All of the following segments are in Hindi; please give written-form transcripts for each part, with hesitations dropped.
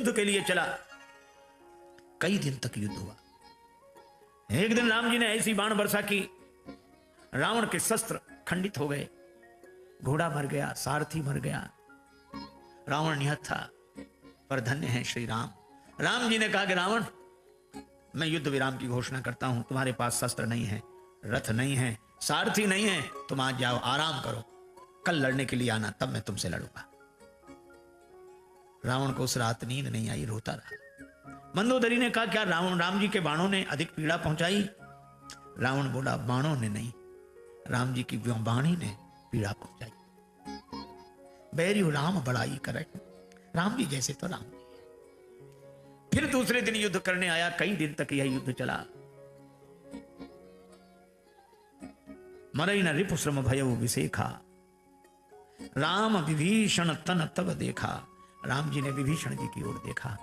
युद्ध के लिए चला। कई दिन तक युद्ध हुआ। एक दिन राम जी ने ऐसी बाण वर्षा की, रावण के शस्त्र खंडित हो गए, घोड़ा मर गया, सारथी मर गया, रावण निहत था। पर धन्य है श्री राम। राम जी ने कहा कि रावण, मैं युद्ध विराम की घोषणा करता हूं। तुम्हारे पास शस्त्र नहीं है, रथ नहीं है, सारथी नहीं है, तुम आज जाओ, आराम करो, कल लड़ने के लिए आना, तब मैं तुमसे लड़ूंगा। रावण को उस रात नींद नहीं आई, रोता रहा। मंदोदरी ने कहा, क्या राम जी के बाणों ने अधिक पीड़ा पहुंचाई? रावण बोला, बाणों ने नहीं, राम जी की वाणी ने पीड़ा पहुंचाई। बैरियो राम बड़ाई करे, राम जी जैसे तो राम जी। फिर दूसरे दिन युद्ध करने आया। कई दिन तक यह युद्ध चला। मरई न रिपु श्रम भयउ विसेखा, राम विभीषण तन तब देखा। राम जी ने विभीषण जी की ओर देखा।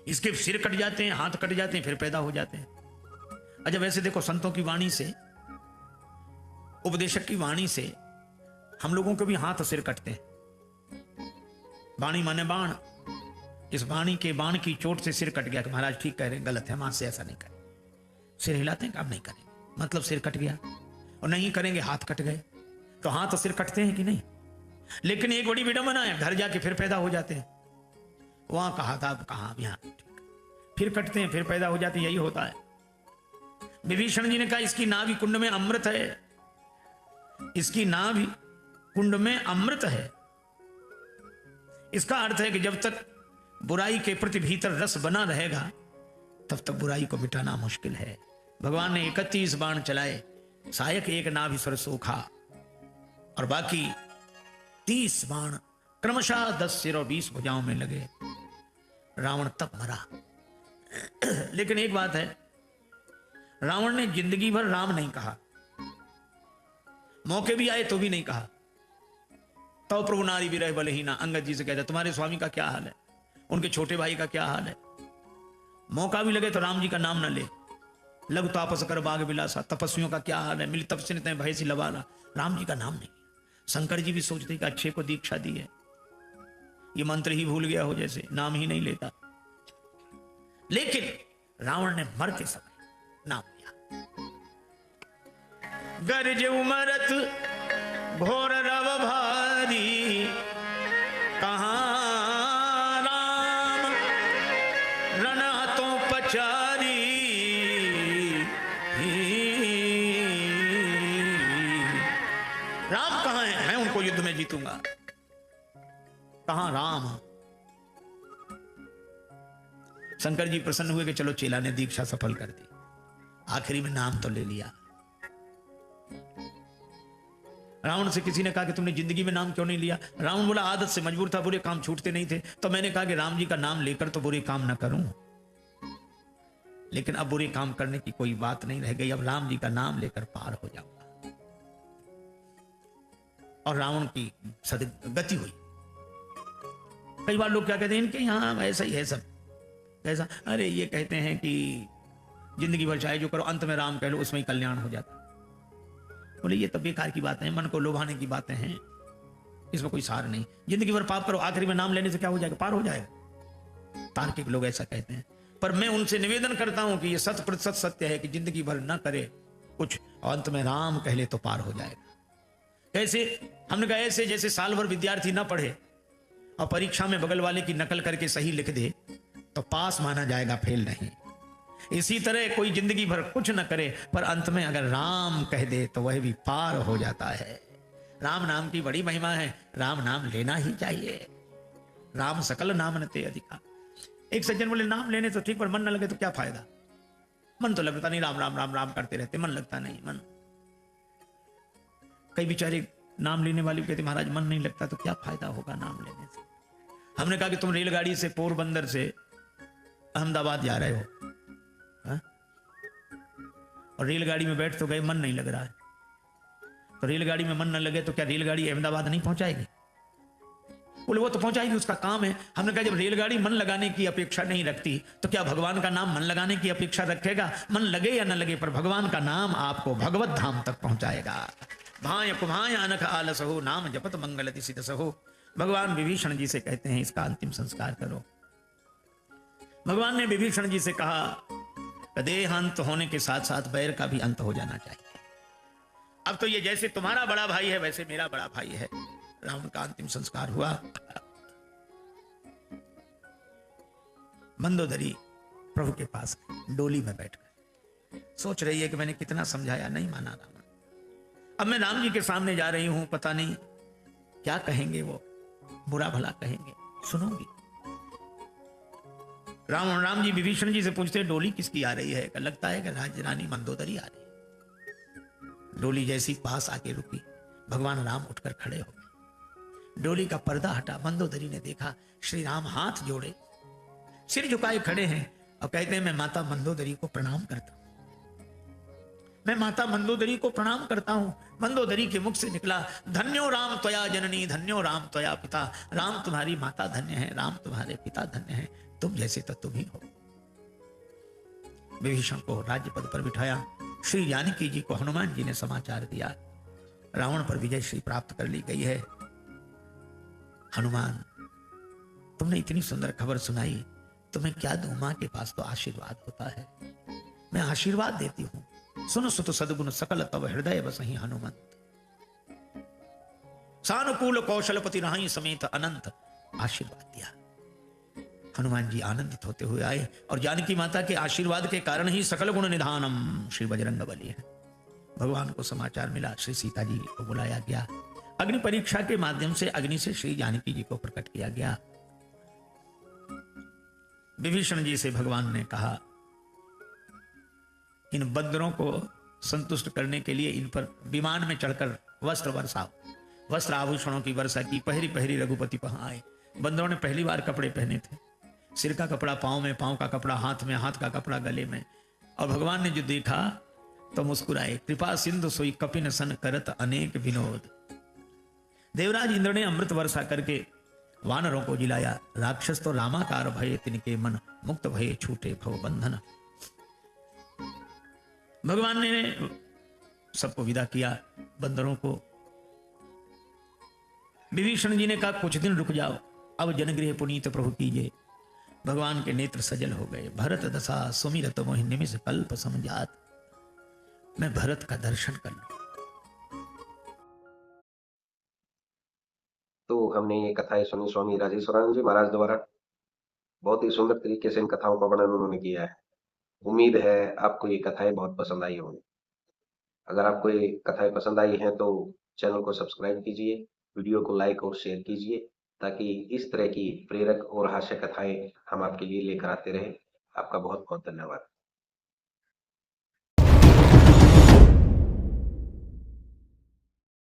इसके सिर कट जाते हैं, हाथ कट जाते हैं, फिर पैदा हो जाते हैं। अच्छा, वैसे देखो, संतों की वाणी से, उपदेशक की वाणी से हम लोगों को भी हाथ और सिर कटते हैं। वाणी माने बाण। इस वाणी के बाण की चोट से सिर कट गया कि महाराज ठीक कह रहे हैं, गलत है, हाथ से ऐसा नहीं करें। सिर हिलाते हैं, अब नहीं करेंगे, मतलब सिर कट गया। और नहीं करेंगे, हाथ कट गए। तो हाथ और सिर कटते हैं कि नहीं? लेकिन एक बड़ी विडंबना है, घर जाके फिर पैदा हो जाते हैं। वहां कहा था, अब कहां, अब यहां फिर कटते हैं, फिर पैदा हो जाते हैं। यही होता है। विभीषण जी ने कहा, इसकी नाभि कुंड में अमृत है, इसकी नाभि कुंड में अमृत है। इसका अर्थ है कि जब तक बुराई के प्रति भीतर रस बना रहेगा, तब तक बुराई को मिटाना मुश्किल है। भगवान ने 31 बाण चलाए, सायक एक नाभि स्वर सोखा, और बाकी 30 बाण क्रमशः 10 सिर और 20 भुजाओं में लगे। रावण तब मरा। लेकिन एक बात है, रावण ने जिंदगी भर राम नहीं कहा, मौके भी आए तो भी नहीं कहा। तो प्रभु नारी विरह बलहीना, अंगद जी से कहता, तुम्हारे स्वामी का क्या हाल है, उनके छोटे भाई का क्या हाल है। मौका भी लगे तो राम जी का नाम न ले। लघु तापस कर बाग बिलासा, तपस्वियों का क्या हाल है, मिली तपस्विन तय भय सी लवाला, राम जी का नाम नहीं। शंकर जी भी सोचते कि अच्छे को दीक्षा दी है, ये मंत्र ही भूल गया हो, जैसे नाम ही नहीं लेता। लेकिन रावण ने मरते समय नाम लिया। गरज उमरत घोर रव भारी, कहां राम रण हाथों पचारी। राम कहां है, मैं उनको युद्ध में जीतूंगा। कहां राम? शंकर जी प्रसन्न हुए कि चलो, चेला ने दीक्षा सफल कर दी, आखिरी में नाम तो ले लिया। रावण से किसी ने कहा कि तुमने जिंदगी में नाम क्यों नहीं लिया? रावण बोला, आदत से मजबूर था, बुरे काम छूटते नहीं थे, तो मैंने कहा कि राम जी का नाम लेकर तो बुरे काम न करूं। लेकिन अब बुरे काम करने की कोई बात नहीं रह गई, अब राम जी का नाम लेकर पार हो जाऊंगा। और रावण की सदगति हुई। कई बार लोग क्या कहते हैं, इनके यहां ऐसा ही है सब। ऐसा, अरे ये कहते हैं कि जिंदगी भर चाहे जो करो, अंत में राम कह लो, उसमें ही कल्याण हो जाता। बोले ये तो बेकार की बातें हैं, मन को लुभाने की बातें हैं, इसमें कोई सार नहीं। जिंदगी भर पाप करो, आखिरी में नाम लेने से क्या हो जाएगा, पार हो जाएगा। तार्किक लोग ऐसा कहते हैं। पर मैं उनसे निवेदन करता हूं कि यह 100% सत्य है कि जिंदगी भर न करे कुछ, अंत में राम कह ले तो पार हो जाएगा। कैसे? हमने कहा ऐसे जैसे साल भर विद्यार्थी ना पढ़े और परीक्षा में बगल वाले की नकल करके सही लिख दे तो पास माना जाएगा, फेल नहीं। इसी तरह कोई जिंदगी भर कुछ न करे पर अंत में अगर राम कह दे तो वह भी पार हो जाता है। राम नाम की बड़ी महिमा है, राम नाम लेना ही चाहिए। राम सकल नाम नते अधिका। एक सज्जन बोले, नाम लेने तो ठीक, पर मन न लगे तो क्या फायदा? मन तो लगता नहीं, राम राम राम राम करते रहते, मन लगता नहीं। मन, कई बेचारे नाम लेने वाले कहते, महाराज मन नहीं लगता तो क्या फायदा होगा नाम लेने से। हमने कहा कि तुम रेलगाड़ी से पोरबंदर से अहमदाबाद जा रहे हो, हा? और रेलगाड़ी में बैठ तो गए, मन नहीं लग रहा है, तो रेलगाड़ी में मन न लगे तो क्या रेलगाड़ी अहमदाबाद नहीं पहुंचाएगी? बोले वो तो पहुंचाएगी, उसका काम है। हमने कहा जब रेलगाड़ी मन लगाने की अपेक्षा नहीं रखती तो क्या भगवान का नाम मन लगाने की अपेक्षा रखेगा? मन लगे या न लगे पर भगवान का नाम आपको भगवत धाम तक पहुंचाएगा। भाय कुभाय अनख आलस हो, नाम जपत मंगलति सिद्ध सहो। भगवान विभीषण जी से कहते हैं इसका अंतिम संस्कार करो। भगवान ने विभीषण जी से कहा कि देह अंत होने के साथ साथ बैर का भी अंत हो जाना चाहिए। अब तो ये जैसे तुम्हारा बड़ा भाई है वैसे मेरा बड़ा भाई है। रावण का अंतिम संस्कार हुआ। मंदोदरी प्रभु के पास डोली में बैठकर सोच रही है कि मैंने कितना समझाया, नहीं माना रावण। अब मैं राम जी के सामने जा रही हूं, पता नहीं क्या कहेंगे, वो बुरा भला कहेंगे, सुनूंगी। राम जी विभीषण जी से पूछते डोली किसकी आ रही है? लगता है कि राजरानी मंदोदरी आ रही है। डोली जैसी पास आके रुकी, भगवान राम उठकर खड़े हो गए। डोली का पर्दा हटा, मंदोदरी ने देखा श्री राम हाथ जोड़े सिर झुकाए खड़े हैं और कहते हैं मैं माता मंदोदरी को प्रणाम करता हूं, मैं माता मंदोदरी को प्रणाम करता हूं। मंदोदरी के मुख से निकला धन्यो राम त्वया जननी, धन्यो राम त्वया पिता। राम तुम्हारी माता धन्य है, राम तुम्हारे पिता धन्य है, तुम जैसे तो तुम ही हो। विभीषण को राज्य पद पर बिठाया। श्री जानकी जी को हनुमान जी ने समाचार दिया रावण पर विजय श्री प्राप्त कर ली गई है। हनुमान तुमने इतनी सुंदर खबर सुनाई, तुम्हें क्या दूं? मां के पास तो आशीर्वाद होता है, मैं आशीर्वाद देती हूं। सुनो सुत सद्गुण सकल तव हृदय बसहि हनुमंत, सानुकूल कौशलपति राही समेत अनंत। आशीर्वाद दिया। हनुमान जी आनंदित होते हुए आए और जानकी माता के आशीर्वाद के कारण ही सकल गुण निधानम श्री बजरंग बली है। भगवान को समाचार मिला, श्री सीता जी को बुलाया गया। अग्नि परीक्षा के माध्यम से अग्नि से श्री जानकी जी को प्रकट किया गया। विभीषण जी से भगवान ने कहा इन बंदरों को संतुष्ट करने के लिए इन पर विमान में चढ़कर वस्त्र वर्षाओ। वस्त्र आभूषणों की वर्षा की। पहरी पहरी रघुपति वहां आए। बंदरों ने पहली बार कपड़े पहने थे, सिर का कपड़ा पांव में, पांव का कपड़ा हाथ में, हाथ का कपड़ा गले में। और भगवान ने जो देखा तो मुस्कुराए। कृपा सिंधु सोई कपिन सन करत अनेक विनोद। देवराज इंद्र ने अमृत वर्षा करके वानरों को जिलाया। राक्षस तो रामाकार भये तिनके मन, मुक्त भये छूटे भव बंधन। भगवान ने सबको विदा किया, बंदरों को। विभीषण जी ने कहा कुछ दिन रुक जाओ, अब जनगृह पुनीत प्रभु कीजिए। भगवान के नेत्र सजल हो गए। भरत दशा सुमिरत मोहि निमिष कल्प समझात। मैं भरत का दर्शन कर लूं। तो हमने ये कथाएं सुनी स्वामी राजेश्वरानंद जी महाराज द्वारा। बहुत ही सुंदर तरीके से इन कथाओं का वर्णन उन्होंने किया है। उम्मीद है आपको ये कथाएं बहुत पसंद आई होंगी। अगर आपको ये कथाएं पसंद आई हैं तो चैनल को सब्सक्राइब कीजिए, वीडियो को लाइक और शेयर कीजिए, ताकि इस तरह की प्रेरक और हास्य कथाएं हम आपके लिए लेकर आते रहें। आपका बहुत बहुत धन्यवाद।